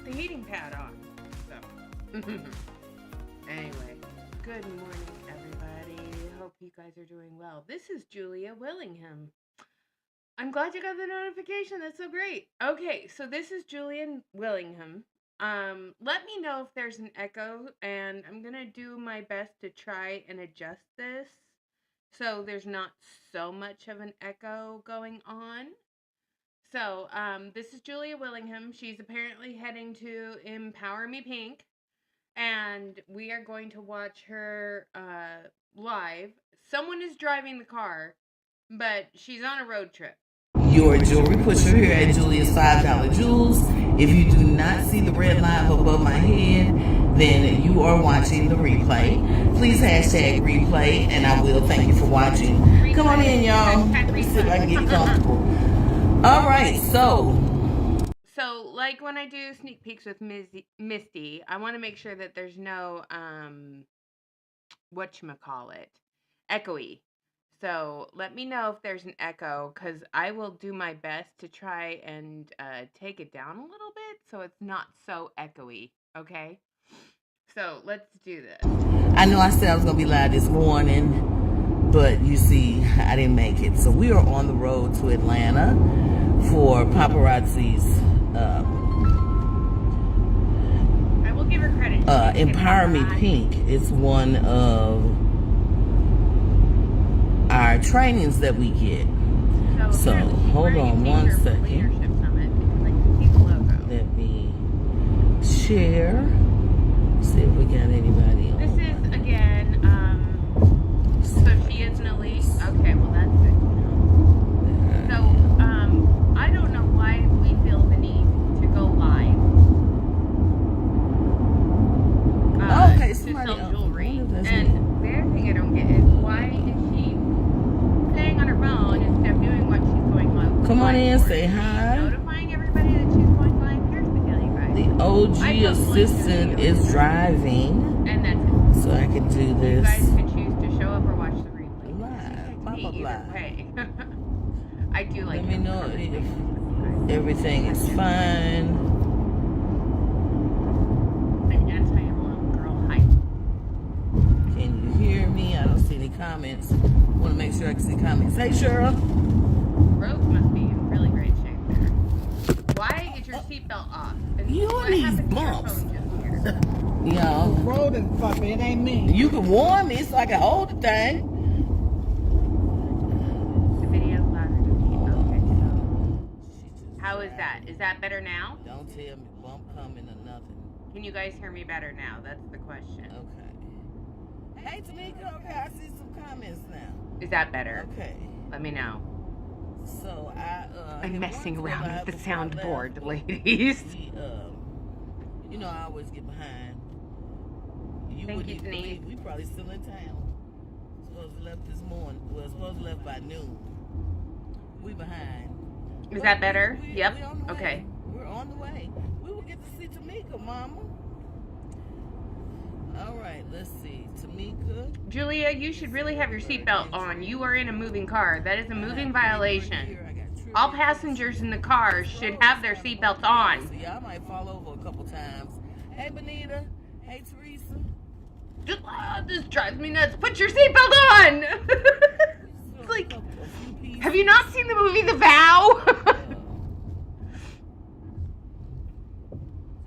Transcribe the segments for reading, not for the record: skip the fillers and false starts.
the heating pad on. So, anyway, good morning, everybody. Hope you guys are doing well. This is Julia Willingham. I'm glad you got the notification. That's so great. Okay, so this is Julian Willingham. Let me know if there's an echo, and I'm gonna do my best to try and adjust this so there's not so much of an echo going on. So, this is Julia Willingham. She's apparently heading to Empower Me Pink, and we are going to watch her live. Someone is driving the car, but she's on a road trip. Your jewelry pusher here at Julia's $5 Jewels. If you do not see the red line above my head, then you are watching the replay. Please hashtag replay, and I will thank you for watching. Come on in, y'all. Let me see if I can get comfortable. All right, so like when I do sneak peeks with Misty, I want to make sure that there's no whatchamacallit, echoey. So let me know if there's an echo, because I will do my best to try and take it down a little bit so it's not so echoey, okay? So let's do this. I know I said I was going to be live this morning, but you see, I didn't make it. So we are on the road to Atlanta for paparazzi's I will give her credit. Empower Me Pink. It's one of our trainings that we get. So hold on one second. Let me share. See if we got anybody on. This is again, so she is an elite. Okay, well that's good to know. So, I don't know why we feel the need to go live. Okay, to somebody sell else. jewelry. And the other thing I don't get is, why is she playing on her phone instead of doing what she's going live? Come on in, say hi. Notifying everybody that she's going live. Here's the deal, you guys. The OG assistant is driving, and that's it. so I can do this. You guys can choose to show up or watch the replay. Live, pop up Either live. way. I do like. Let me know if everything is fine. An anti-alone girl. Hi. Can you hear me? I don't see any comments. Want to make sure I can see comments. Hey, Cheryl. Road must be in really great shape there. Why is your seatbelt off? And You what and these happened to your bumps. phone just here? Y'all. The road is fucking, it ain't me. You can warn me so I can hold the thing. The video's louder than me. Okay, so how is that? Is that better now? Don't tell me bump coming or nothing. Can you guys hear me better now? That's the question. Okay. Hey, Tamika. Okay, I see some comments now. Is that better? Okay. Let me know. So I'm messing around with the soundboard, ladies. You know, I always get behind. Thank you, Denise. We probably still in town. Supposed to left this morning. Well, supposed to left by noon. We behind. Is that better? We Yep. on the way. Okay. We're on the way. We will get to see Tamika, Mama. All right, let's see. Tamika. Julia, you should really have your seatbelt on. You are in a moving car. That is a moving violation. All passengers in the car should have their seatbelts on. So y'all might fall over a couple times. Hey, Benita. Hey, Teresa. This drives me nuts. Put your seatbelt on! It's like, have you not seen the movie The Vow?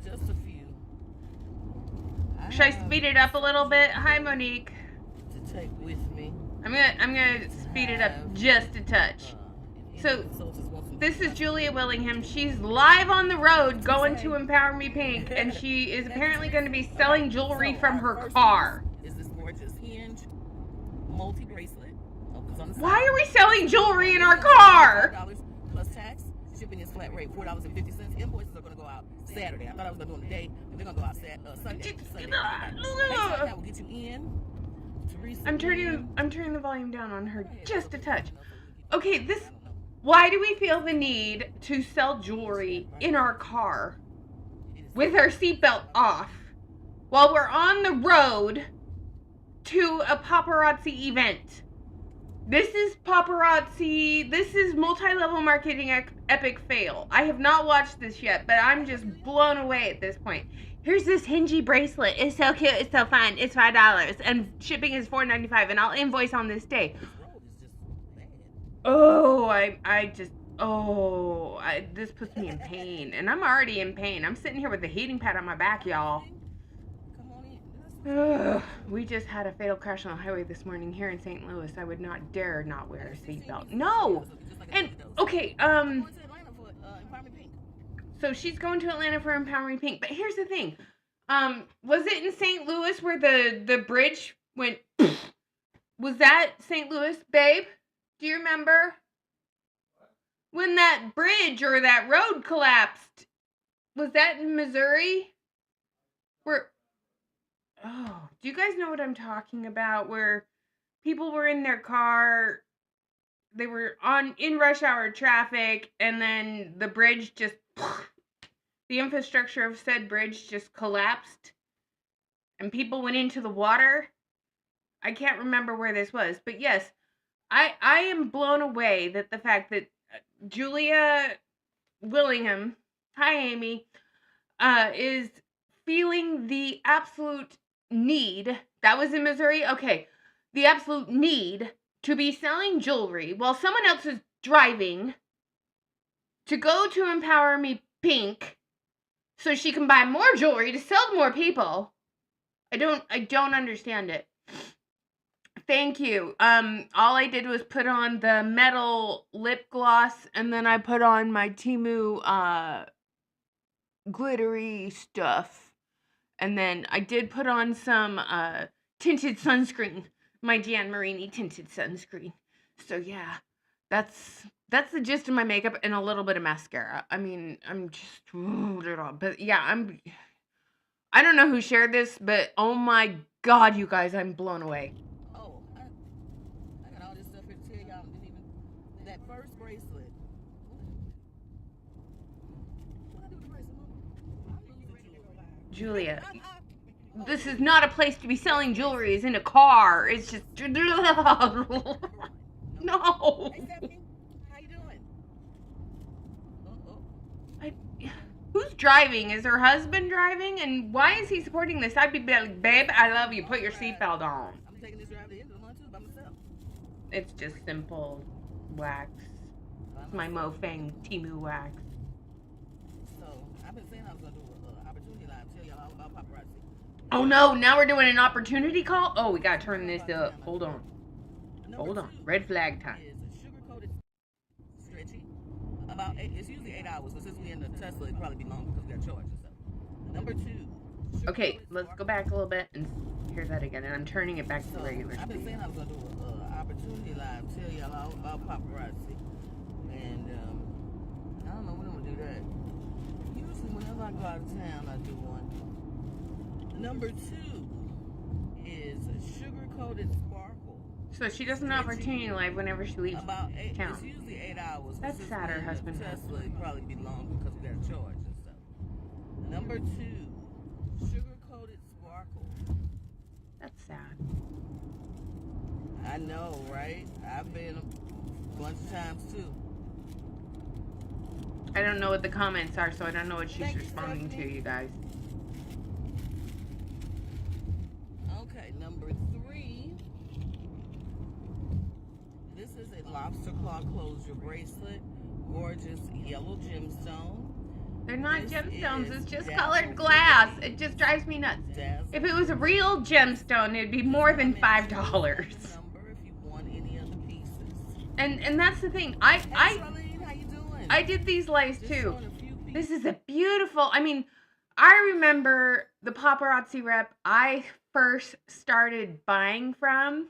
Just a few. Should I speed it up a little bit? Hi, Monique. To take with me. I'm gonna speed it up just a touch. So, this is Julia Willingham. She's live on the road going to Empower Me Pink, and she is apparently going to be selling jewelry from her car. Is this gorgeous hinge multi-bracelet? Why are we selling jewelry in our car? $5 plus tax. Shipping is flat rate, $4.50. Invoices are going to go out Saturday. I thought I was going to do them today, but they're going to go out Sunday. That will get you in. Teresa, I'm turning the volume down on her just a touch. Okay, why do we feel the need to sell jewelry in our car with our seatbelt off while we're on the road to a paparazzi event? This is paparazzi. This is multi-level marketing epic fail. I have not watched this yet, but I'm just blown away at this point. Here's this hingy bracelet. It's so cute. It's so fun. It's $5, and shipping is $4.95, and I'll invoice on this day. Oh, this puts me in pain, and I'm already in pain. I'm sitting here with a heating pad on my back, y'all. Ugh, we just had a fatal crash on the highway this morning here in St. Louis. I would not dare not wear a seatbelt. No! And, okay, so she's going to Atlanta for Empowering Pink. But here's the thing. Was it in St. Louis where the bridge went... Was that St. Louis, babe? Do you remember? When that bridge or that road collapsed. Was that in Missouri? Oh, do you guys know what I'm talking about? Where people were in their car, they were in rush hour traffic, and then the bridge just, the infrastructure of said bridge just collapsed, and people went into the water. I can't remember where this was, but yes, I am blown away that the fact that Julia Willingham, hi Amy, is feeling the absolute need, that was in Missouri, okay, the absolute need to be selling jewelry while someone else is driving to go to Empower Me Pink so she can buy more jewelry to sell to more people. I don't understand it. Thank you. All I did was put on the metal lip gloss, and then I put on my Temu glittery stuff. And then I did put on some tinted sunscreen, my Jan Marini tinted sunscreen. So yeah, that's the gist of my makeup and a little bit of mascara. I mean, I'm just, but yeah, I don't know who shared this, but oh my God, you guys, I'm blown away. Oh, I got all this stuff here to tell y'all. Didn't even that first bracelet. What I do with the bracelet, Mama? Julia, this is not a place to be selling jewelry. It's in a car. It's just no. Hey, Stephanie, how you doing? Who's driving? Is her husband driving? And why is he supporting this? I'd be like, babe, I love you. Put your seatbelt on. I'm taking this drive to the end of the month too by myself. It's just simple wax. It's my Mofang Temu wax. So I've been saying I was gonna do an opportunity live, tell y'all all about paparazzi. Oh no! Now we're doing an opportunity call. Oh, we gotta turn this up. Hold on. Hold on. Red flag time. Is sugar coated stretchy. About it's usually 8 hours, but since we in the Tesla, it'd probably be longer because we got charged and stuff. Number 2. Okay, let's go back a little bit and hear that again. And I'm turning it back to the regular speed. I've been saying I was gonna do an opportunity live, tell y'all all about paparazzi, and I don't know when I'm gonna do that. Usually, whenever I go out of town, I do one. Number 2 is sugar coated sparkle. So she does an opportunity live whenever she leaves town. It's usually 8 hours. That's sad. Her husband. Tesla it'd probably be longer because we got a charge and stuff. Number 2, sugar coated sparkle. That's sad. I know, right? I've been a bunch of times too. I don't know what the comments are, so I don't know what she's responding to, you guys. Okay, number 3. This is a lobster claw closure bracelet. Gorgeous yellow gemstone. They're not gemstones, it's just colored glass. It just drives me nuts. If it was a real gemstone, it'd be more than $5. And that's the thing. I did these lace too. This is a beautiful, I mean, I remember the paparazzi rep I first started buying from.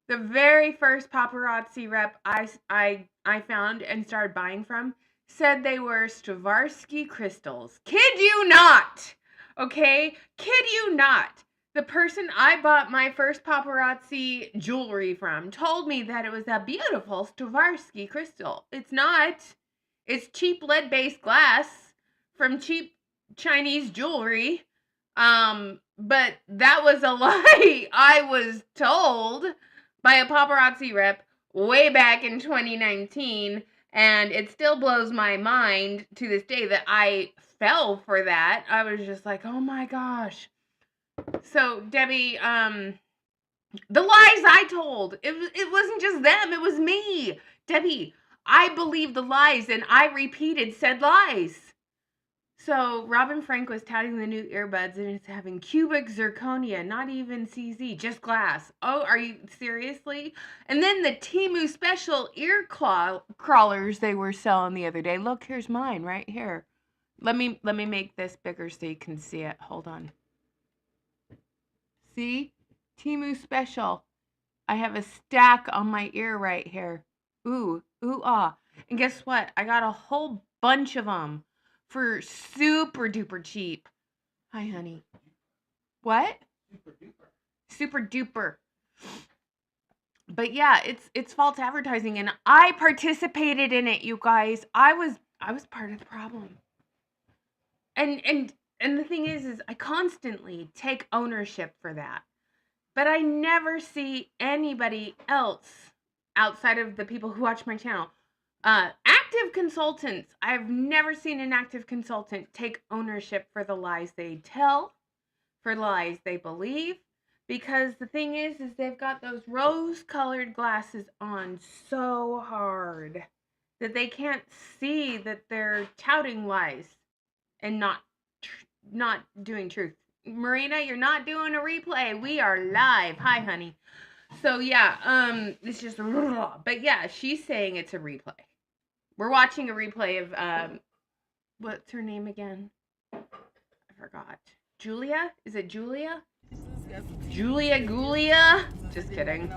The very first paparazzi rep I found and started buying from said they were Swarovski crystals. Kid you not! Okay? Kid you not. The person I bought my first paparazzi jewelry from told me that it was a beautiful Swarovski crystal. It's not. It's cheap lead-based glass from cheap Chinese jewelry. But that was a lie I was told by a paparazzi rep way back in 2019, and it still blows my mind to this day that I fell for that. I was just like, oh my gosh. So, Debbie, the lies I told, it wasn't just them, it was me. Debbie, I believed the lies and I repeated said lies. So Robin Frank was touting the new earbuds and it's having cubic zirconia, not even CZ, just glass. Oh, are you seriously? And then the Temu special ear crawlers they were selling the other day. Look, here's mine right here. Let me make this bigger so you can see it. Hold on. See? Temu special. I have a stack on my ear right here. Ooh, ah. And guess what? I got a whole bunch of them for super duper cheap. Hi, honey. What? Super duper. But yeah, it's false advertising, and I participated in it, you guys. I was part of the problem. And the thing is I constantly take ownership for that. But I never see anybody else outside of the people who watch my channel. Active consultants. I've never seen an active consultant take ownership for the lies they tell, for the lies they believe. Because the thing is they've got those rose-colored glasses on so hard that they can't see that they're touting lies and not doing truth. Marina, you're not doing a replay. We are live. Hi, honey. So yeah, it's just, but yeah, she's saying it's a replay. We're watching a replay of, what's her name again? I forgot. Julia? Is it Julia? Julia? Just kidding.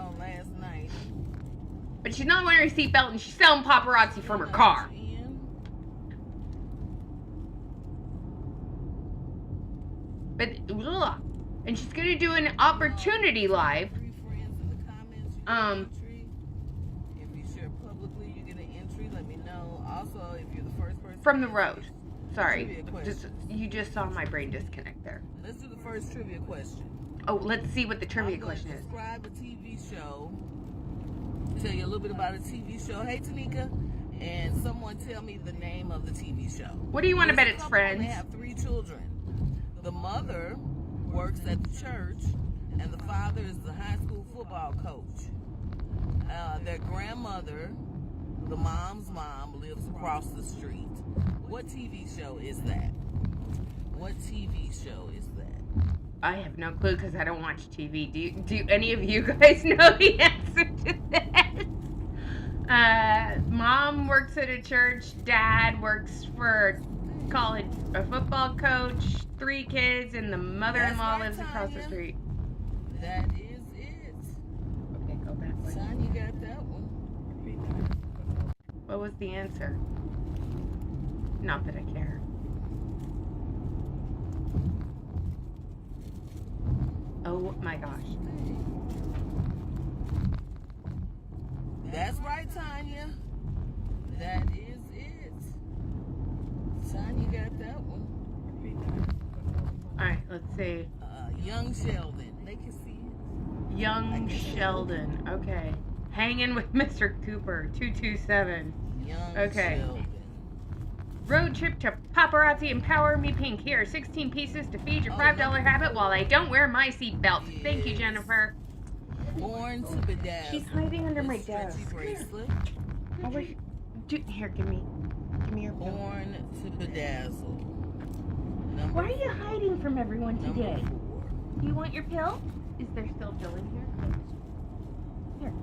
But she's not wearing a seatbelt and she's selling paparazzi from her car. But, and she's gonna do an opportunity live. From the road. Sorry. You just saw my brain disconnect there. Let's do the first trivia question. Oh, let's see what the trivia question is. Describe a TV show. Tell you a little bit about a TV show. Hey, Tanika. And someone tell me the name of the TV show. What do you want to bet it's Friends? They have 3 children. The mother works at the church, and the father is the high school football coach. Their grandmother, the mom's mom, lives across the street. What TV show is that? What TV show is that? I have no clue because I don't watch TV. Do any of you guys know the answer to this? Mom works at a church. Dad works for a football coach. 3 kids, and the mother-in-law lives across the street. That is it. Okay, go back. Son, you got that one. What was the answer? Not that I care. Oh my gosh. That's right, Tanya. That is it. Tanya got that one. Alright, let's see. Young Sheldon. They can see it. Young Sheldon. Okay. Hanging with Mr. Cooper. 227. Young okay. Sheldon. Road trip to Paparazzi Empower Me Pink. Here, 16 pieces to feed your $5 habit while I don't wear my seatbelt. Yes. Thank you, Jennifer. Born to bedazzle. She's hiding under my desk. Bracelet. Here, give me your bill. Born to bedazzle. Why are you hiding from everyone today? 4. Do you want your pill? Is there still pill in here? Here.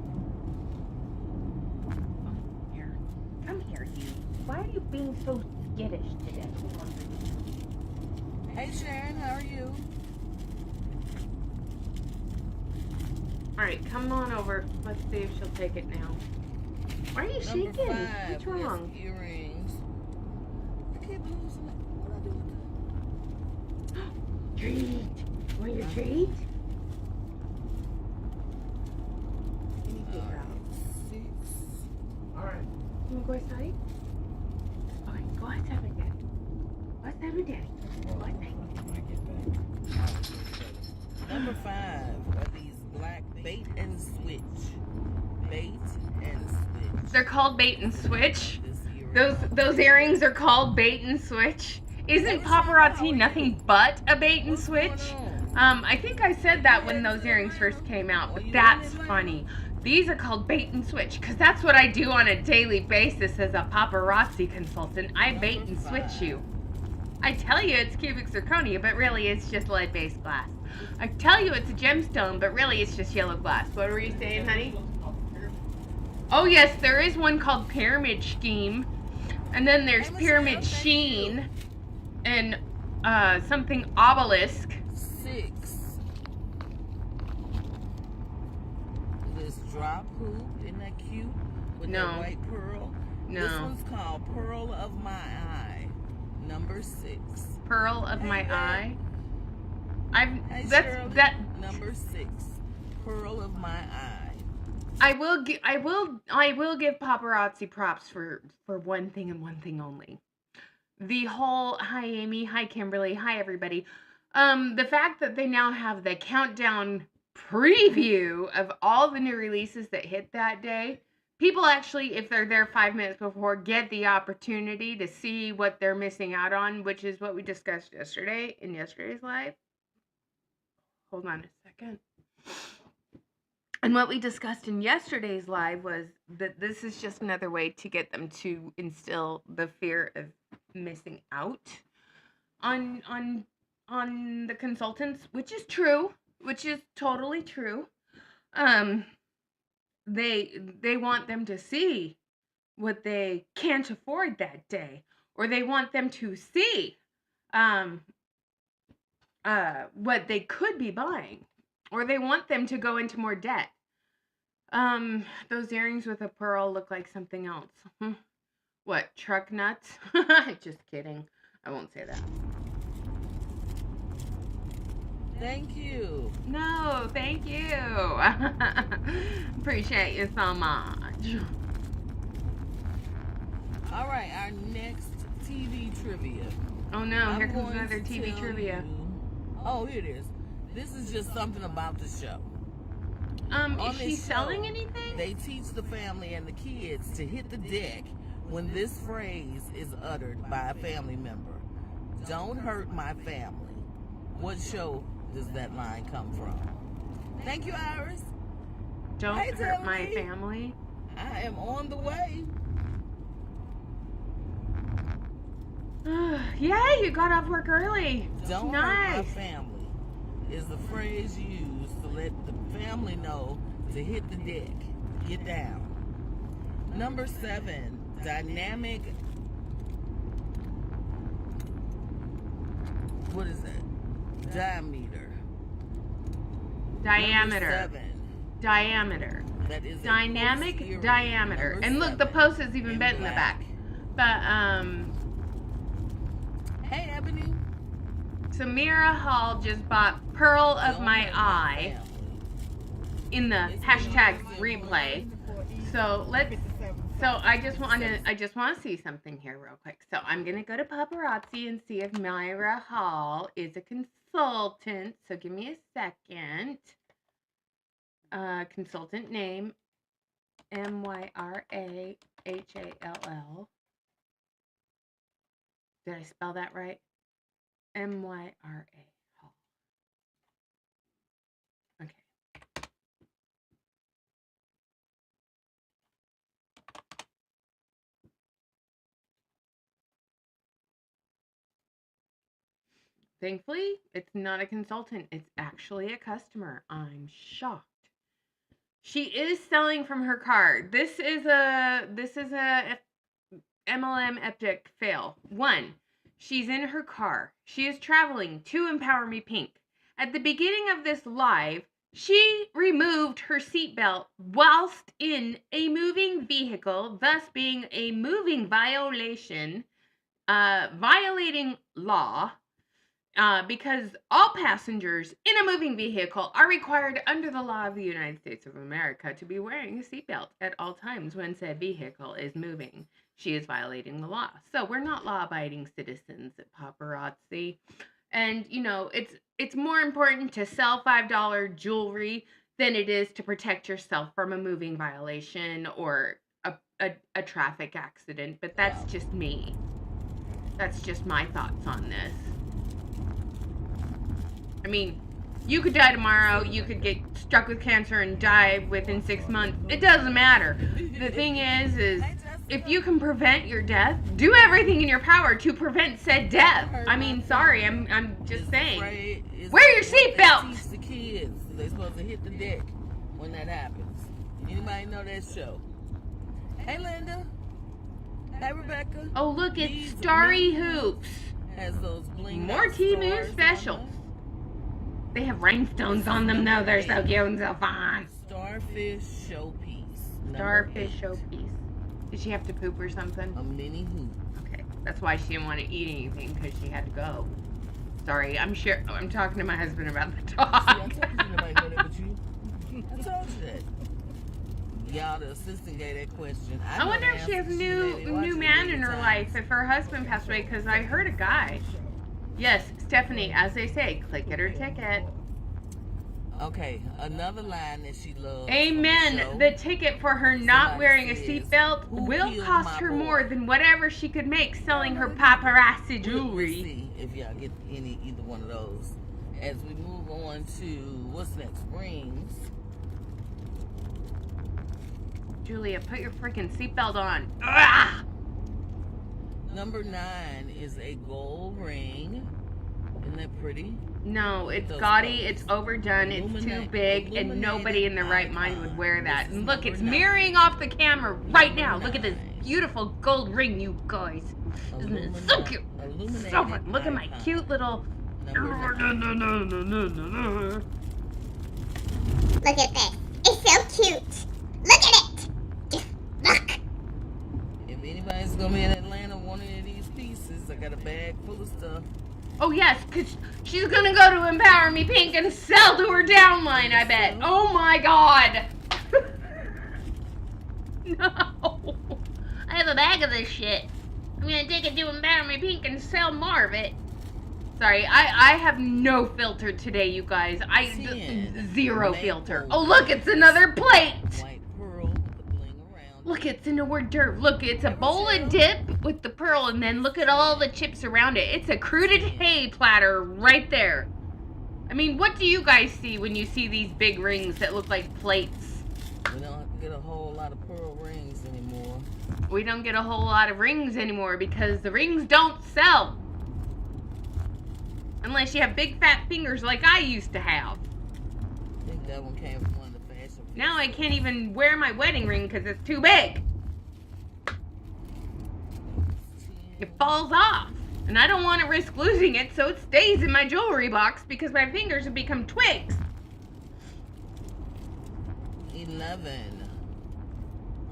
Oh, here. Come here, you. Why are you being so skittish today? Hey, Sharon, how are you? Alright, come on over. Let's see if she'll take it now. Why are you shaking? 5. What's wrong? Earrings. I can't believe something. What I do with Treat. Want your treat? that? 6. Alright. You wanna go outside? Okay, go outside with Daddy. Go outside with Daddy. Go outside. Number 5 are these black bait and switch. bait and switch. They're called bait and switch. This Those earrings are called bait and switch. Isn't paparazzi nothing but a bait and switch? I think I said that when those earrings first came out, but that's funny. These are called bait and switch because that's what I do on a daily basis as a paparazzi consultant. I bait and switch you. I tell you it's cubic zirconia, but really it's just lead-based glass. I tell you it's a gemstone, but really it's just yellow glass. What were you saying, honey? Oh yes, there is one called Pyramid Scheme. And then there's Pyramid Sheen and something Obelisk. 6. This drop hoop, isn't that cute? With that white pearl? No. This one's called Pearl of My Eye, number 6. Pearl of My Eye. Shirley, that number 6. Pearl of My Eye. I will give paparazzi props for one thing and one thing only. The whole hi Amy, hi Kimberly, hi everybody. The fact that they now have the countdown preview of all the new releases that hit that day. People actually, if they're there 5 minutes before, get the opportunity to see what they're missing out on, which is what we discussed yesterday in yesterday's live. Hold on a second. And what we discussed in yesterday's live was that this is just another way to get them to instill the fear of missing out on the consultants, which is true, which is totally true. They want them to see what they can't afford that day, or they want them to see what they could be buying, or they want them to go into more debt. Those earrings with a pearl look like something else. What, truck nuts? Just kidding. I won't say that. Thank you. No, thank you. Appreciate you so much. All right, our next TV trivia. Oh no, here comes another TV trivia. Oh, here it is. This is just something about the show. Is she selling anything? They teach the family and the kids to hit the deck when this phrase is uttered by a family member. Don't hurt my family. What show does that line come from? Thank you, Iris. Don't hurt my family. I am on the way. Yay, you got off work early. Don't hurt my family is the phrase used to let the family know to hit the deck, get down. Number 7, dynamic. What is that? Diameter. Diameter. That is dynamic diameter. And look, the post is even bent in the back. But hey, Ebony. Samira Hall just bought Pearl of My Eye in the hashtag replay. So I just want to see something here real quick. So I'm gonna go to paparazzi and see if Myra Hall is a consultant. So give me a second. Consultant name Myrahall. Did I spell that right? Myra Hall. Okay. Thankfully, it's not a consultant. It's actually a customer. I'm shocked. She is selling from her card. This is a MLM epic fail. 1. She's in her car. She is traveling to Empower Me Pink. At the beginning of this live, she removed her seatbelt whilst in a moving vehicle, thus being a moving violation, violating law, because all passengers in a moving vehicle are required under the law of the United States of America to be wearing a seatbelt at all times when said vehicle is moving. She is violating the law. So we're not law-abiding citizens at paparazzi. And, you know, it's more important to sell $5 jewelry than it is to protect yourself from a moving violation or a traffic accident. But that's just me. That's just my thoughts on this. I mean, you could die tomorrow, you could get struck with cancer and die within 6 months. It doesn't matter. The thing is if you can prevent your death, do everything in your power to prevent said death. I mean, sorry, I'm just saying. Wear your seatbelt. Teach the kids. They're supposed to hit the deck when that happens. Anybody know that show? Hey, Linda. Hey, Rebecca. Oh, look, it's Starry Hoops. Has those bling. More T-Moon specials. They have rhinestones on them, though. They're so cute and so fun. Starfish showpiece. Starfish showpiece. Did she have to poop or something? A mini hoop. Okay, that's why she didn't want to eat anything, because she had to go. Sorry, I'm talking to my husband about the dog. See, I told you nobody know that but you. I told you that. Y'all, the assistant gave that question. I wonder if she has a new man in her life, if her husband passed away, because I heard a guy. Yes, Stephanie, as they say, click it or ticket. Okay, another line that she loves. Amen. The ticket for her not wearing a seatbelt will cost her more than whatever she could make selling her paparazzi jewelry. We'll see if y'all get either one of those. As we move on to what's next, rings. Julia, put your freaking seatbelt on. Ugh! Number 9 is a gold ring. Isn't that pretty? No, it's gaudy, it's overdone, it's too big, and nobody in their right mind would wear that. And look, it's mirroring off the camera right now. Look at this beautiful gold ring, you guys. Isn't it so cute? So fun. Look at my cute little... Look at this. It's so cute. Look at it. Just look. If anybody's going to be in Atlanta wanting any of these pieces, I got a bag full of stuff. Oh, yes, because she's going to go to Empower Me Pink and sell to her downline, I bet. Oh, my God. No. I have a bag of this shit. I'm going to take it to Empower Me Pink and sell more of it. Sorry, I have no filter today, you guys. Zero filter. Oh, look, it's another plate. White pearl with the bling around. Look, it's an hors d'oeuvre. Look, it's a bowl of dip with the pearl, and then look at all the chips around it. It's a cruded hay platter right there. I mean, what do you guys see when you see these big rings that look like plates? We don't get a whole lot of pearl rings anymore. We don't get a whole lot of rings anymore because the rings don't sell. Unless you have big fat fingers like I used to have. I think that one came from one of the fashion pieces. Now I can't even wear my wedding ring because it's too big. It falls off. And I don't want to risk losing it, so it stays in my jewelry box because my fingers have become twigs. 11.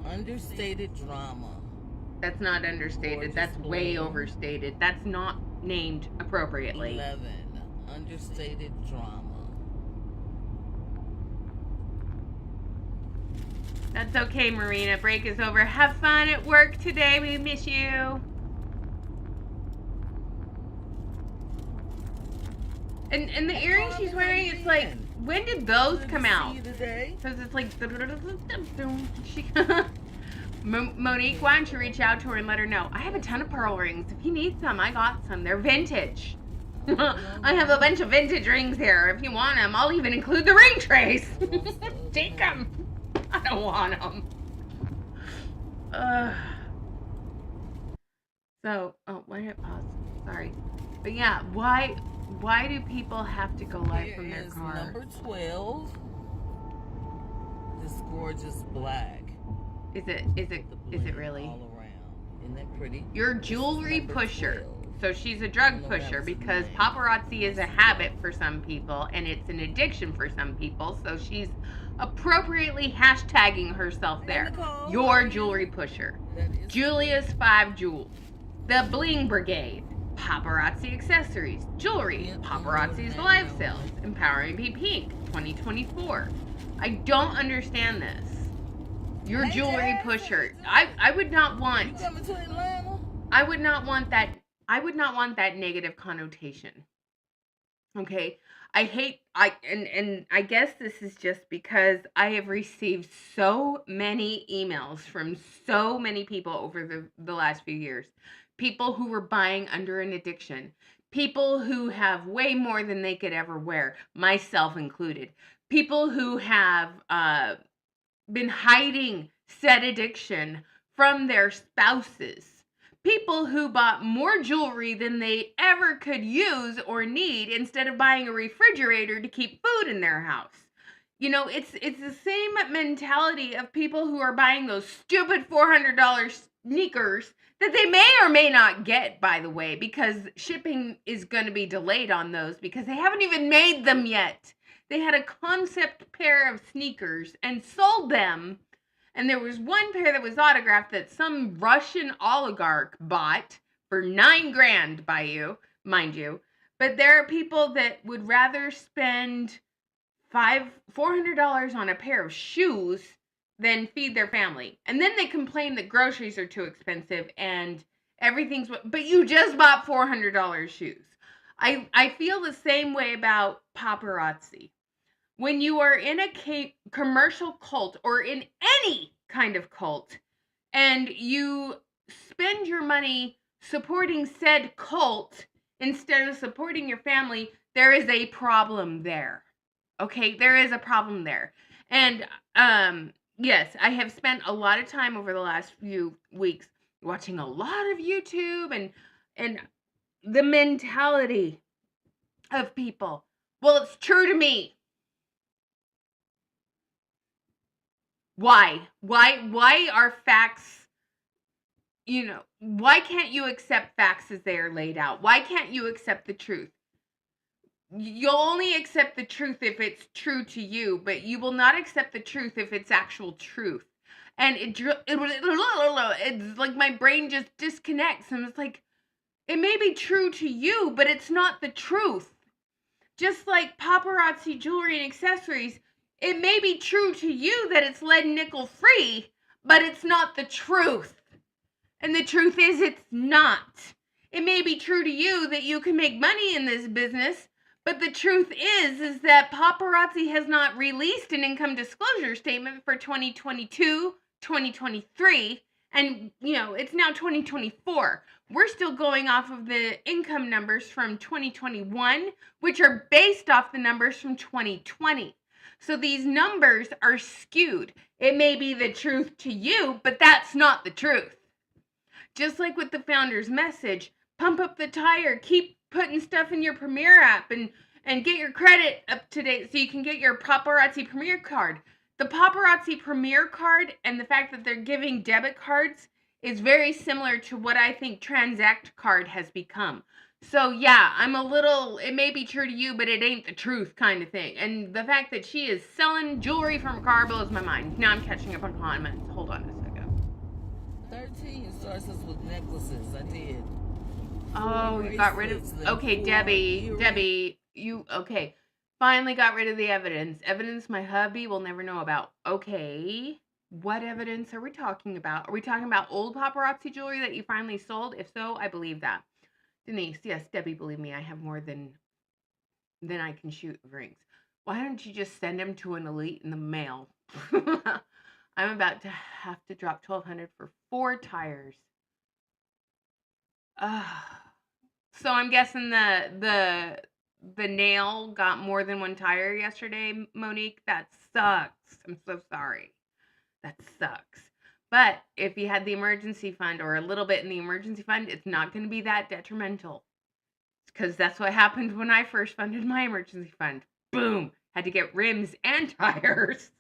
Understated drama. That's not understated. That's way overstated. That's not named appropriately. 11. Understated drama. That's okay, Marina. Break is over. Have fun at work today. We miss you. And the earrings she's wearing, it's like, when did those come out? Because it's like, Monique, why don't you reach out to her and let her know? I have a ton of pearl rings. If you need some, I got some. They're vintage. I have a bunch of vintage rings here. If you want them, I'll even include the ring trace. Take them. I don't want them. So, oh, why did it pause? Sorry. But yeah, why do people have to go live from their car? Number 12. This gorgeous black. Is it really? All around. Isn't that pretty? You're a jewelry pusher. So she's a drug pusher because paparazzi is a habit for some people and it's an addiction for some people. So she's appropriately hashtagging herself there. Your jewelry pusher. Julia's 5 Jewels. The Bling Brigade. Paparazzi accessories. Jewelry. Paparazzi's live sales. Empowering Be Pink 2024. I don't understand this. Your jewelry pusher. I would not want. You coming to Atlanta? I would not want that negative connotation. Okay. And I guess this is just because I have received so many emails from so many people over the last few years. People who were buying under an addiction. People who have way more than they could ever wear, myself included. People who have been hiding said addiction from their spouses. People who bought more jewelry than they ever could use or need instead of buying a refrigerator to keep food in their house. You know, it's the same mentality of people who are buying those stupid $400 sneakers that they may or may not get, by the way, because shipping is going to be delayed on those because they haven't even made them yet. They had a concept pair of sneakers and sold them. And there was one pair that was autographed that some Russian oligarch bought for $9,000 by you, mind you. But there are people that would rather spend $400 on a pair of shoes than feed their family. And then they complain that groceries are too expensive and everything's, but you just bought $400 shoes. I feel the same way about paparazzi. When you are in a commercial cult or in any kind of cult and you spend your money supporting said cult instead of supporting your family, there is a problem there. Okay, there is a problem there. And yes, I have spent a lot of time over the last few weeks watching a lot of YouTube and the mentality of people. Well, it's true to me. Why are facts, why can't you accept facts as they are laid out? Why can't you accept the truth? You'll only accept the truth if it's true to you, but you will not accept the truth if it's actual truth. And it's like my brain just disconnects and it's like, it may be true to you, but it's not the truth. Just like paparazzi jewelry and accessories, it may be true to you that it's lead nickel free, but it's not the truth. And the truth is it's not. It may be true to you that you can make money in this business, but the truth is that paparazzi has not released an income disclosure statement for 2022, 2023, and it's now 2024. We're still going off of the income numbers from 2021, which are based off the numbers from 2020. So these numbers are skewed. It may be the truth to you, but that's not the truth. Just like with the founder's message, pump up the tire, keep putting stuff in your Premier app and get your credit up to date so you can get your paparazzi Premier card. The paparazzi Premier card and the fact that they're giving debit cards is very similar to what I think Transact card has become. So yeah, it may be true to you, but it ain't the truth kind of thing. And the fact that she is selling jewelry from a car blows my mind. Now I'm catching up on comments. Hold on a second. 13 starts us with necklaces. I did. Oh, you got rid of... Okay, Debbie, you... Okay. Finally got rid of the evidence. Evidence my hubby will never know about. Okay. What evidence are we talking about? Are we talking about old paparazzi jewelry that you finally sold? If so, I believe that. Denise, yes, Debbie, believe me, I have more than I can shoot rings. Why don't you just send them to an elite in the mail? I'm about to have to drop $1,200 for 4 tires. So I'm guessing the nail got more than 1 tire yesterday, Monique. That sucks. I'm so sorry. That sucks. But if you had the emergency fund or a little bit in the emergency fund, it's not going to be that detrimental. Because that's what happened when I first funded my emergency fund. Boom! Had to get rims and tires.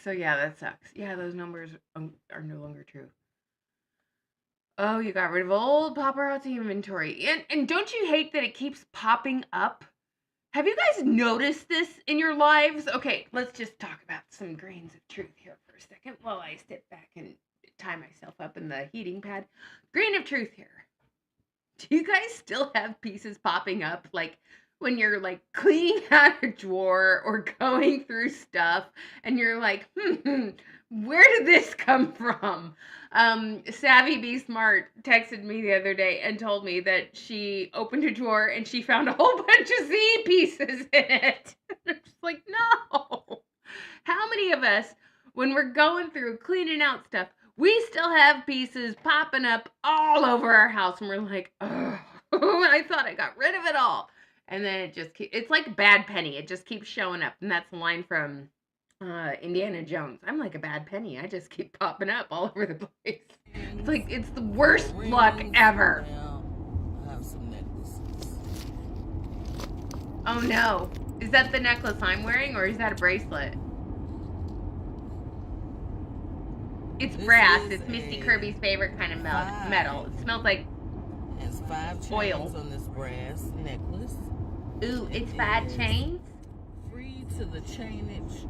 So yeah, that sucks. Yeah, those numbers are no longer true. Oh, you got rid of old paparazzi inventory. And don't you hate that it keeps popping up? Have you guys noticed this in your lives? Okay, let's just talk about some grains of truth here for a second while I sit back and tie myself up in the heating pad. Grain of truth here. Do you guys still have pieces popping up? Like when you're like cleaning out a drawer or going through stuff and you're like, where did this come from? Savvy Be Smart texted me the other day and told me that she opened a drawer and she found a whole bunch of Z pieces in it. I'm just like, no. How many of us, when we're going through cleaning out stuff, we still have pieces popping up all over our house and we're like, oh, I thought I got rid of it all. And then it's like a bad penny. It just keeps showing up. And that's the line from Indiana Jones. I'm like a bad penny. I just keep popping up all over the place. It's like, it's the worst luck ever. I have some necklaces. Oh no. Is that the necklace I'm wearing or is that a bracelet? It's brass. It's Misty Kirby's favorite kind of metal. It smells like It's 5 oil. chains on this brass necklace. Ooh, it's 5 chains? Free to change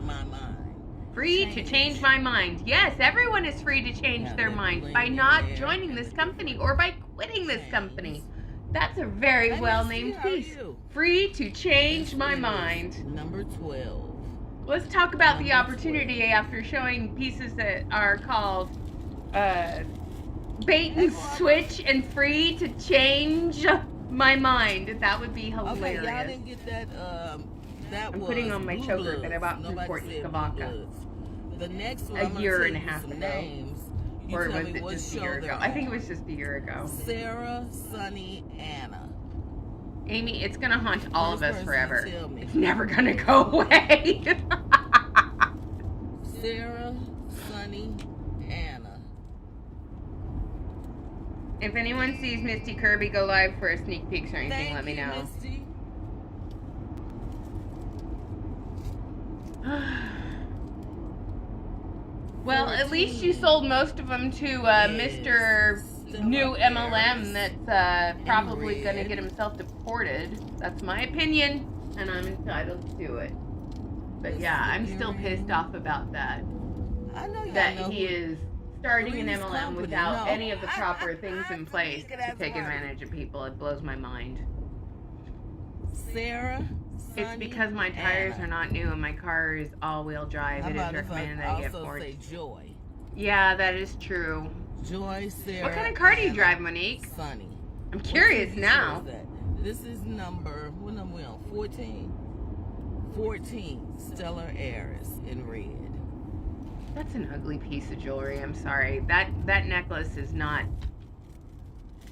my mind. Free to change my mind. Yes, everyone is free to change their mind by not joining this company or by quitting this company. That's a very well-named piece. Free to change my mind. Number 12. Let's talk about the opportunity after showing pieces that are called bait and switch and free to change my mind. That would be hilarious. Okay, y'all didn't get that. I'm putting on my choker that I bought from Courtney Kavaka The next one, a year and a half ago. Names. Or was it just a year ago? I think it was just a year ago. Sarah, Sunny, Anna. Amy, it's gonna haunt all of us forever. It's never gonna go away. Sarah, Sunny, Anna. If anyone sees Misty Kirby go live for a sneak peeks or anything, let me know. Misty. Well, at least you sold most of them to Mr. New MLM that's probably going to get himself deported. That's my opinion, and I'm entitled to it. But yeah, I'm still pissed off about that. I know that he is starting an MLM without any of the proper things in place to take advantage of people. It blows my mind. Sarah, it's because my tires are not new and my car is all-wheel drive. It is recommended that I get more. Joy. Yeah, that is true. Joy, Sarah. What kind of car do you drive, Monique? Sunny. I'm curious now. This is number, what number we on? 14. 14, Stellar Heiress in red. That's an ugly piece of jewelry. I'm sorry. That necklace is not.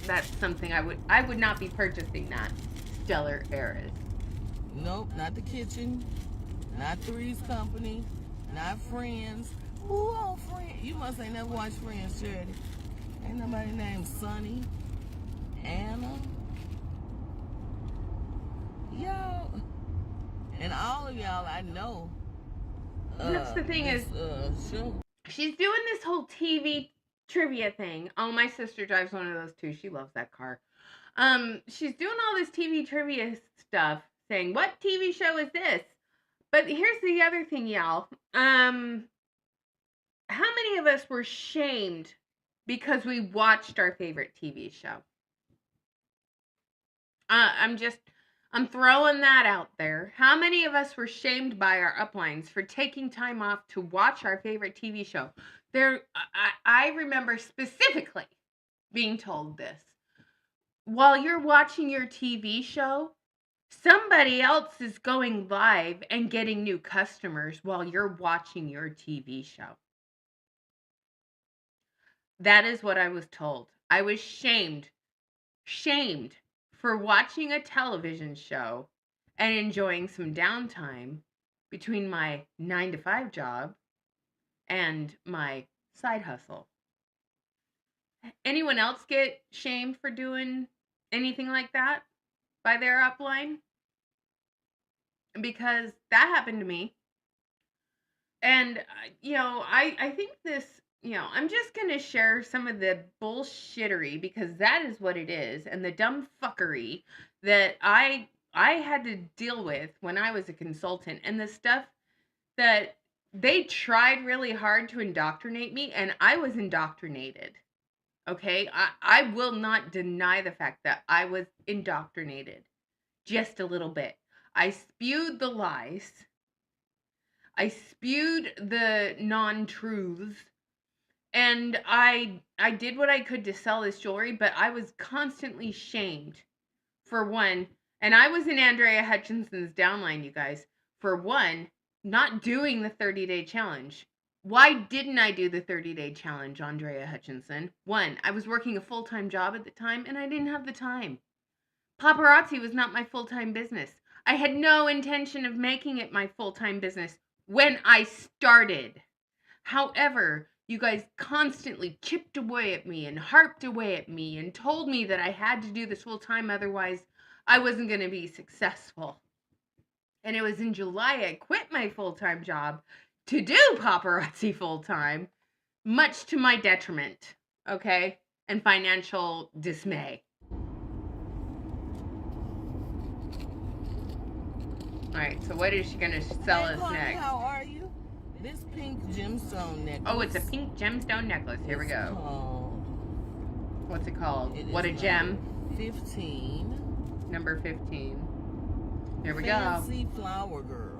That's something I would not be purchasing that. Stellar Heiress. Nope, not the kitchen, not Three's Company, not Friends. Who on Friends? You must ain't never watched Friends, Charity. Ain't nobody named Sunny, Anna, y'all, and all of y'all I know. That's the thing is, she's doing this whole TV trivia thing. Oh, my sister drives one of those too. She loves that car. She's doing all this TV trivia stuff, saying, what TV show is this? But here's the other thing, y'all. How many of us were shamed because we watched our favorite TV show? I'm throwing that out there. How many of us were shamed by our uplines for taking time off to watch our favorite TV show? I remember specifically being told this. While you're watching your TV show, somebody else is going live and getting new customers while you're watching your TV show. That is what I was told. I was shamed for watching a television show and enjoying some downtime between my 9-to-5 job and my side hustle. Anyone else get shamed for doing anything like that by their upline? Because that happened to me. And, I think this, I'm just going to share some of the bullshittery because that is what it is. And the dumb fuckery that I had to deal with when I was a consultant and the stuff that they tried really hard to indoctrinate me and I was indoctrinated. Okay? I will not deny the fact that I was indoctrinated. just a little bit. I spewed the lies. I spewed the non-truths. And I did what I could to sell this jewelry, but I was constantly shamed, for one. And I was in Andrea Hutchinson's downline, you guys. For one, not doing the 30-day challenge. Why didn't I do the 30-day challenge, Andrea Hutchinson? One, I was working a full-time job at the time, and I didn't have the time. Paparazzi was not my full-time business. I had no intention of making it my full-time business when I started. However, you guys constantly chipped away at me and harped away at me and told me that I had to do this full-time, otherwise I wasn't going to be successful. And it was in July I quit my full-time job to do paparazzi full-time, much to my detriment, okay? And financial dismay. Alright, so what is she going to sell us next? How are you? This pink gemstone necklace. Oh, it's a pink gemstone necklace. Here we go. What's it called? What a gem. 15. Number 15. Here we go. Fancy flower girl.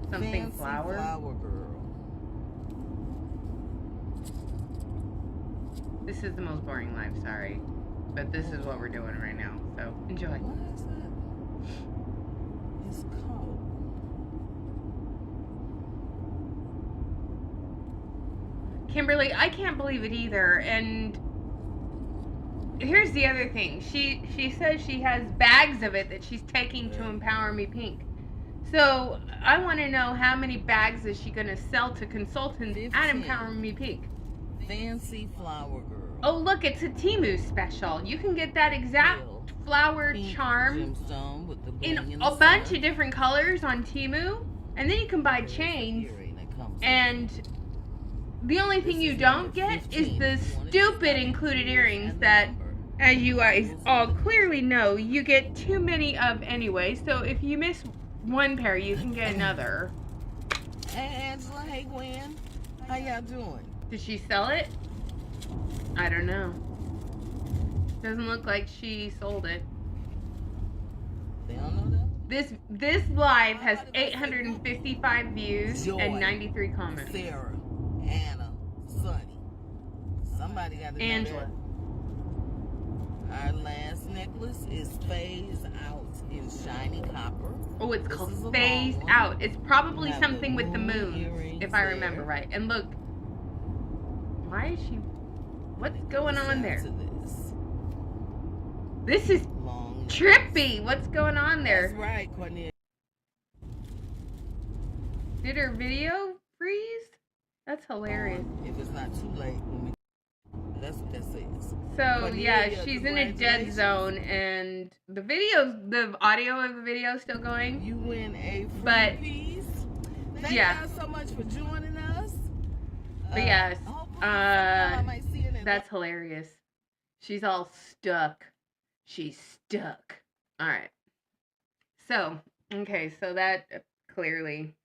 Something Fancy flower? Flower girl. This is the most boring life, sorry. But this is what we're doing right now. So, enjoy. What is that? It's cold. Kimberly, I can't believe it either. And here's the other thing. She says she has bags of it that she's taking to Empower Me Pink. So I want to know, how many bags is she going to sell to consultants 15. at Empower Me Pink? Fancy flower girl. Oh, look, it's a Temu special. You can get that exact flower Pink charm gemstone with the bling in the a bunch sun. of different colors on Temu. And then you can buy There's an chains. earring that comes And the only thing you don't get is the stupid included earrings that, as you guys all clearly know, you get too many of anyway. So if you miss one pair, you can get another. Hey Angela, hey Gwen, how y'all doing? Did she sell it? I don't know. Doesn't look like she sold it. They don't know that? This live has 855 views Joy, and 93 comments. Sarah, Anna, Sunny. Somebody got to know Angela. that. Our last necklace is Phase Out in shiny copper. Oh, it's This is a called long Phased one. Out. It's probably You have the something with the moon moons, earrings if I remember there. right. And look, why is she? What's going on there? To this. This is Long trippy. What's going on That's there? right, Cornelia. Did her video freeze? That's hilarious. If it's not too late, when we, that's what that says. So yeah, Cornelia, she's in a dead congratulations. zone, and the audio of the video is still going. You win a free But, piece. Thank yeah. y'all so much for joining us. But yes, hopefully I might see you in that's hilarious. She's all stuck. She's stuck. All right. So, okay, so that clearly,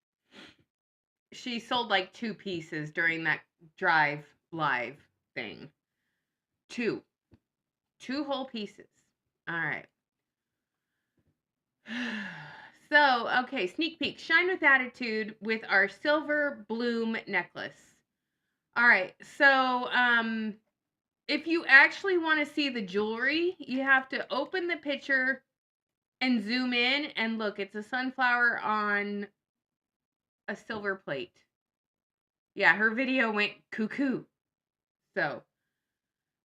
she sold like 2 pieces during that drive live thing. 2 whole pieces. All right. So, okay, sneak peek. Shine with attitude with our silver bloom necklace. All right, so if you actually want to see the jewelry, you have to open the picture and zoom in and look. It's a sunflower on a silver plate. Yeah, her video went cuckoo. So,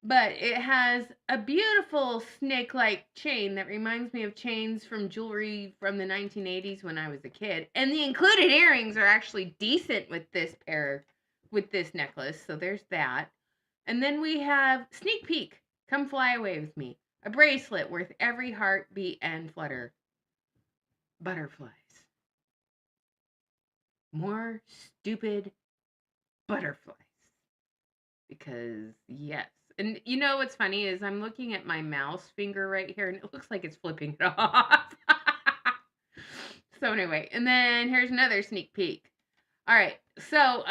but it has a beautiful snake-like chain that reminds me of chains from jewelry from the 1980s when I was a kid. And the included earrings are actually decent with this pair, with this necklace. So there's that. And then we have sneak peek. Come fly away with me. A bracelet worth every heartbeat and flutter. Butterflies. More stupid butterflies. Because, yes. And you know what's funny is I'm looking at my mouse finger right here, and it looks like it's flipping it off. So anyway, and then here's another sneak peek. All right, so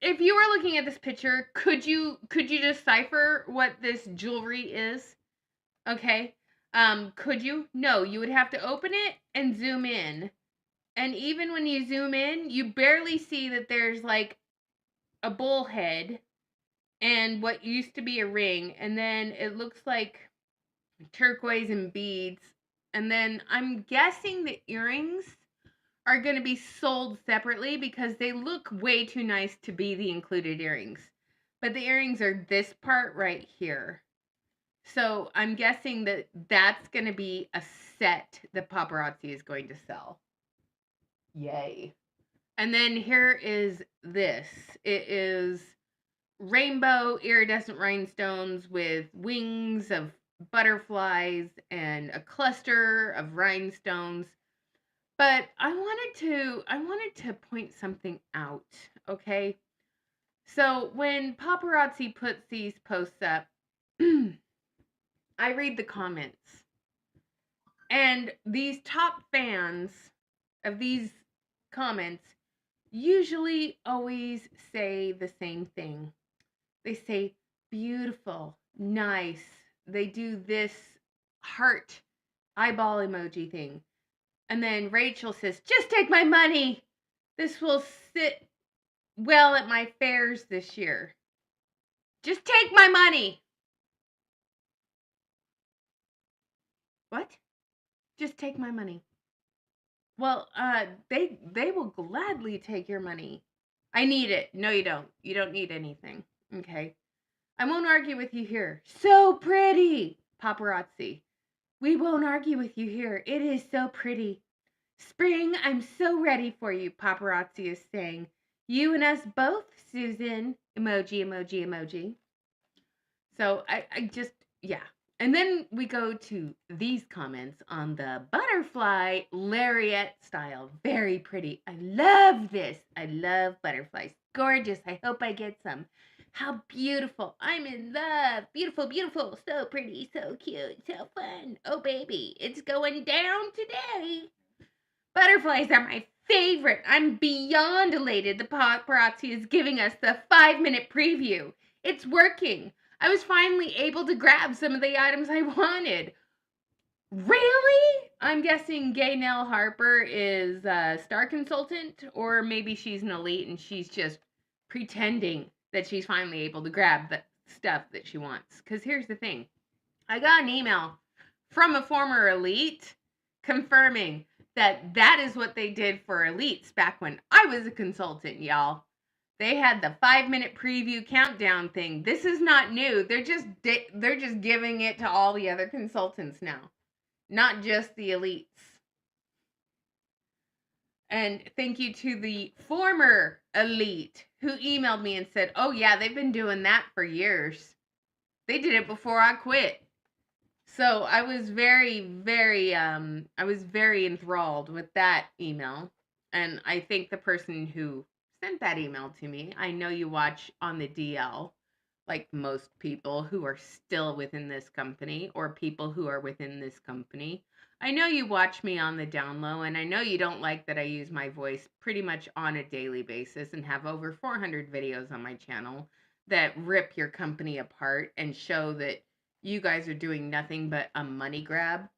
if you were looking at this picture, could you decipher what this jewelry is? Okay, Could you? No, you would have to open it and zoom in. And even when you zoom in, you barely see that there's like a bullhead and what used to be a ring, and then it looks like turquoise and beads. And then I'm guessing the earrings are going to be sold separately because they look way too nice to be the included earrings. But the earrings are this part right here. So I'm guessing that that's going to be a set that paparazzi is going to sell. Yay. And then here is this. It is rainbow iridescent rhinestones with wings of butterflies and a cluster of rhinestones. But I wanted to point something out, okay? So when paparazzi puts these posts up, I read the comments. And these top fans of these comments usually always say the same thing. They say beautiful, nice. They do this heart eyeball emoji thing. And then Rachel says, just take my money. This will sit well at my fairs this year. Just take my money. What? Just take my money. Well, they will gladly take your money. I need it. No, you don't. You don't need anything. Okay. I won't argue with you here. So pretty, paparazzi. We won't argue with you here. It is so pretty. Spring, I'm so ready for you, paparazzi is saying. You and us both, Susan. Emoji, emoji, emoji. So I just, yeah. And then we go to these comments on the butterfly lariat style. Very pretty. I love this. I love butterflies. Gorgeous. I hope I get some. How beautiful. I'm in love. Beautiful, beautiful. So pretty, so cute, so fun. Oh, baby, it's going down today. Butterflies are my favorite. I'm beyond elated the paparazzi is giving us the 5-minute preview. It's working. I was finally able to grab some of the items I wanted. Really? I'm guessing Gaynell Harper is a star consultant, or maybe she's an elite and she's just pretending that she's finally able to grab the stuff that she wants. Because here's the thing. I got an email from a former elite confirming that is what they did for elites back when I was a consultant, y'all. They had the 5-minute preview countdown thing. This is not new. They're just giving it to all the other consultants now, not just the elites. And thank you to the former elite who emailed me and said, "Oh yeah, they've been doing that for years. They did it before I quit." So I was very, very enthralled with that email. And I think the person who sent that email to me, I know you watch on the DL, like most people who are still within this company or people who are within this company. I know you watch me on the down low, and I know you don't like that I use my voice pretty much on a daily basis and have over 400 videos on my channel that rip your company apart and show that you guys are doing nothing but a money grab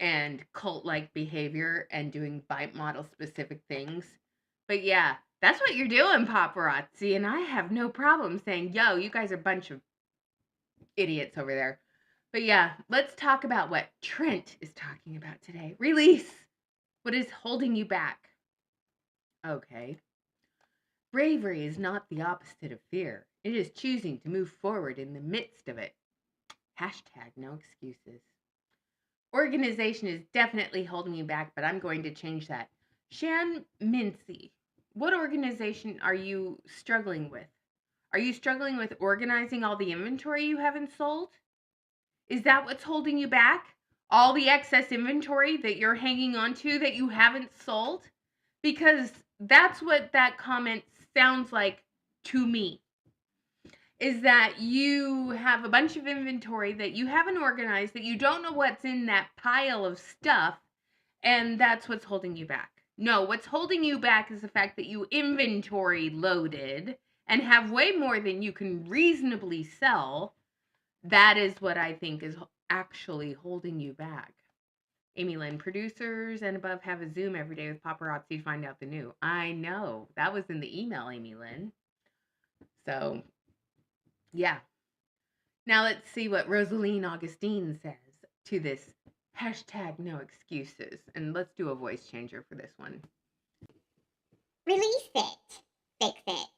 and cult-like behavior and doing bite model specific things. But yeah, that's what you're doing, paparazzi, and I have no problem saying, yo, you guys are a bunch of idiots over there. But yeah, let's talk about what Trent is talking about today. Release. What is holding you back? Okay. Bravery is not the opposite of fear. It is choosing to move forward in the midst of it. Hashtag no excuses. Organization is definitely holding you back, but I'm going to change that. Shan Mincy, what organization are you struggling with? Are you struggling with organizing all the inventory you haven't sold? Is that what's holding you back? All the excess inventory that you're hanging on to that you haven't sold? Because that's what that comment sounds like to me. Is that you have a bunch of inventory that you haven't organized, that you don't know what's in that pile of stuff, and that's what's holding you back. No, what's holding you back is the fact that you inventory loaded and have way more than you can reasonably sell. That is what I think is actually holding you back? Amy Lynn, producers and above have a Zoom every day with paparazzi to find out the new. I know. That was in the email, Amy Lynn. So, yeah. Now let's see what Rosaline Augustine says to this hashtag no excuses. And let's do a voice changer for this one. Release it. Fix it.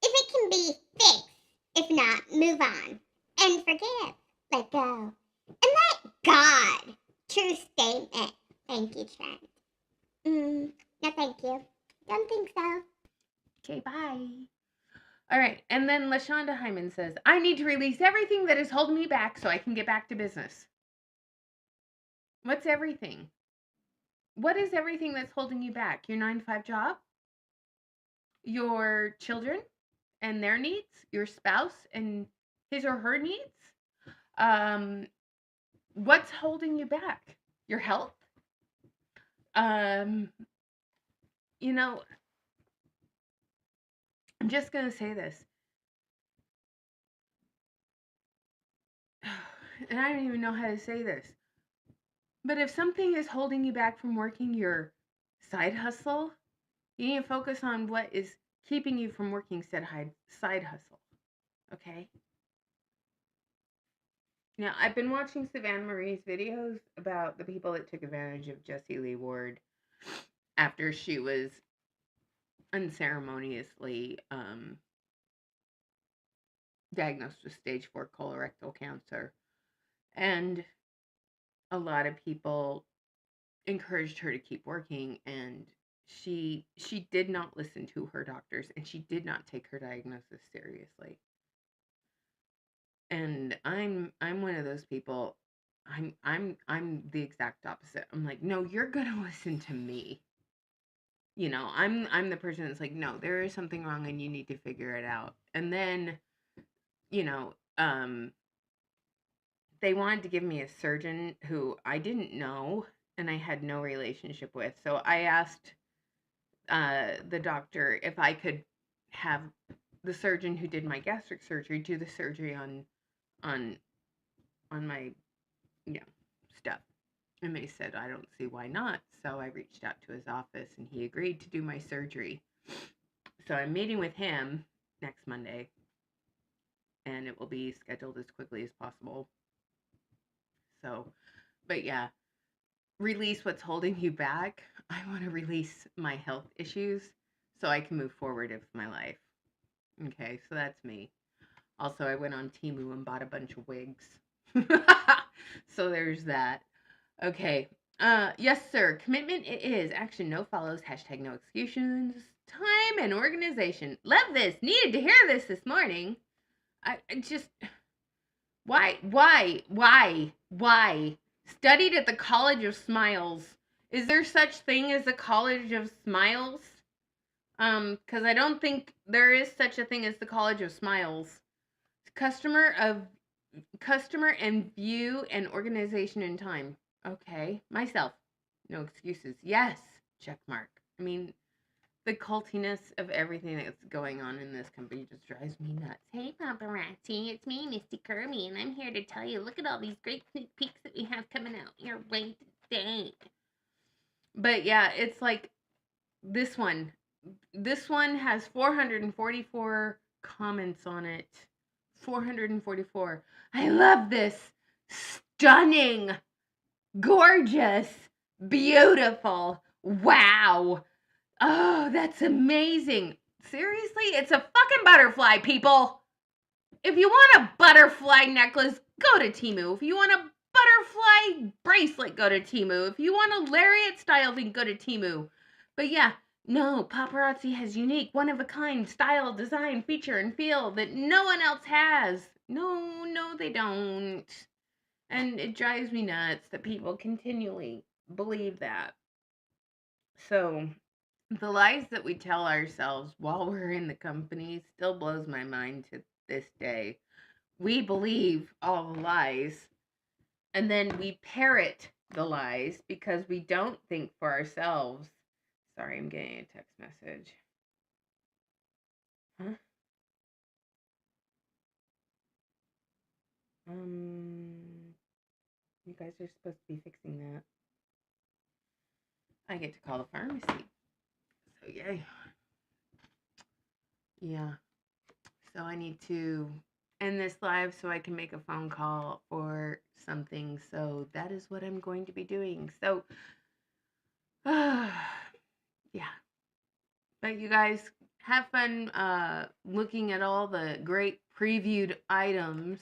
If it can be fixed, if not, move on. And forgive. Let go. And let God. True statement. Thank you, Trent. No thank you. Don't think so. Okay, bye. All right, and then LaShonda Hyman says, I need to release everything that is holding me back so I can get back to business. What's everything? What is everything that's holding you back? Your 9-to-5 job? Your children and their needs? Your spouse and his or her needs? What's holding you back? Your health? You know, I'm just going to say this. And I don't even know how to say this. But if something is holding you back from working your side hustle, you need to focus on what is keeping you from working said side hustle. Okay? Now, I've been watching Savannah Marie's videos about the people that took advantage of Jessie Lee Ward after she was unceremoniously diagnosed with stage 4 colorectal cancer. And a lot of people encouraged her to keep working, and she did not listen to her doctors, and she did not take her diagnosis seriously. And I'm one of those people. I'm the exact opposite. I'm like, no, you're gonna listen to me. You know, I'm the person that's like, no, there is something wrong and you need to figure it out. And then, you know, they wanted to give me a surgeon who I didn't know and I had no relationship with. So I asked the doctor if I could have the surgeon who did my gastric surgery do the surgery on my stuff. And they said, I don't see why not. So I reached out to his office and he agreed to do my surgery. So I'm meeting with him next Monday and it will be scheduled as quickly as possible. So, but yeah, release what's holding you back. I want to release my health issues so I can move forward with my life. Okay, so that's me. Also, I went on Temu and bought a bunch of wigs. So there's that. Okay. Yes, sir. Commitment it is. Action no follows. Hashtag no excuses. Time and organization. Love this. Needed to hear this morning. I just... Why? Studied at the College of Smiles. Is there such thing as a College of Smiles? Because I don't think there is such a thing as the College of Smiles. Customer and view and organization in time. Okay. Myself. No excuses. Yes. Check mark. I mean, the cultiness of everything that's going on in this company just drives me nuts. Hey, paparazzi. It's me, Misty Kirby, and I'm here to tell you, look at all these great sneak peeks that we have coming out your way today. But yeah, it's like this one. This one has 444 comments on it. 444. I love this. Stunning. Gorgeous. Beautiful. Wow. Oh, that's amazing. Seriously? It's a fucking butterfly, people. If you want a butterfly necklace, go to Temu. If you want a butterfly bracelet, go to Temu. If you want a lariat style thing, go to Temu. But yeah, no, paparazzi has unique, one-of-a-kind style, design, feature, and feel that no one else has. No, they don't. And it drives me nuts that people continually believe that. So, the lies that we tell ourselves while we're in the company still blows my mind to this day. We believe all the lies, and then we parrot the lies because we don't think for ourselves. Sorry, I'm getting a text message. Huh? You guys are supposed to be fixing that. I get to call the pharmacy. So, yay. Yeah. So, I need to end this live so I can make a phone call for something. So, that is what I'm going to be doing. So, yeah. But you guys have fun looking at all the great previewed items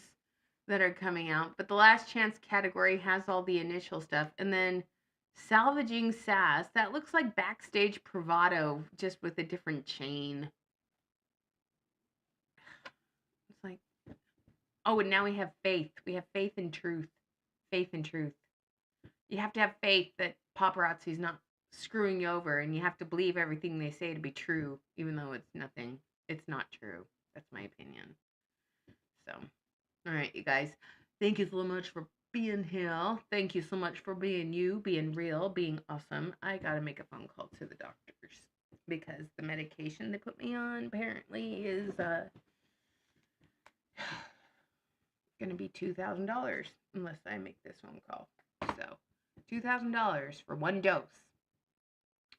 that are coming out. But the last chance category has all the initial stuff. And then salvaging sass. That looks like backstage bravado just with a different chain. It's like, oh, and now we have faith. We have faith and truth. Faith and truth. You have to have faith that paparazzi's not screwing you over, and you have to believe everything they say to be true, even though it's nothing. It's not true. That's my opinion. So, all right, you guys. Thank you so much for being here. Thank you so much for being you, being real, being awesome. I gotta make a phone call to the doctors because the medication they put me on apparently is gonna be $2,000 unless I make this phone call. So, $2,000 for one dose.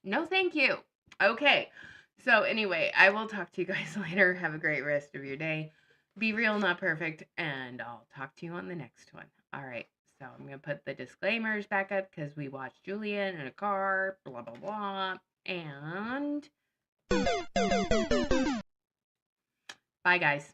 No, thank you. Okay. So, anyway, I will talk to you guys later. Have a great rest of your day. Be real, not perfect. And I'll talk to you on the next one. All right. So, I'm going to put the disclaimers back up because we watched Julian in a car, blah, blah, blah. And bye, guys.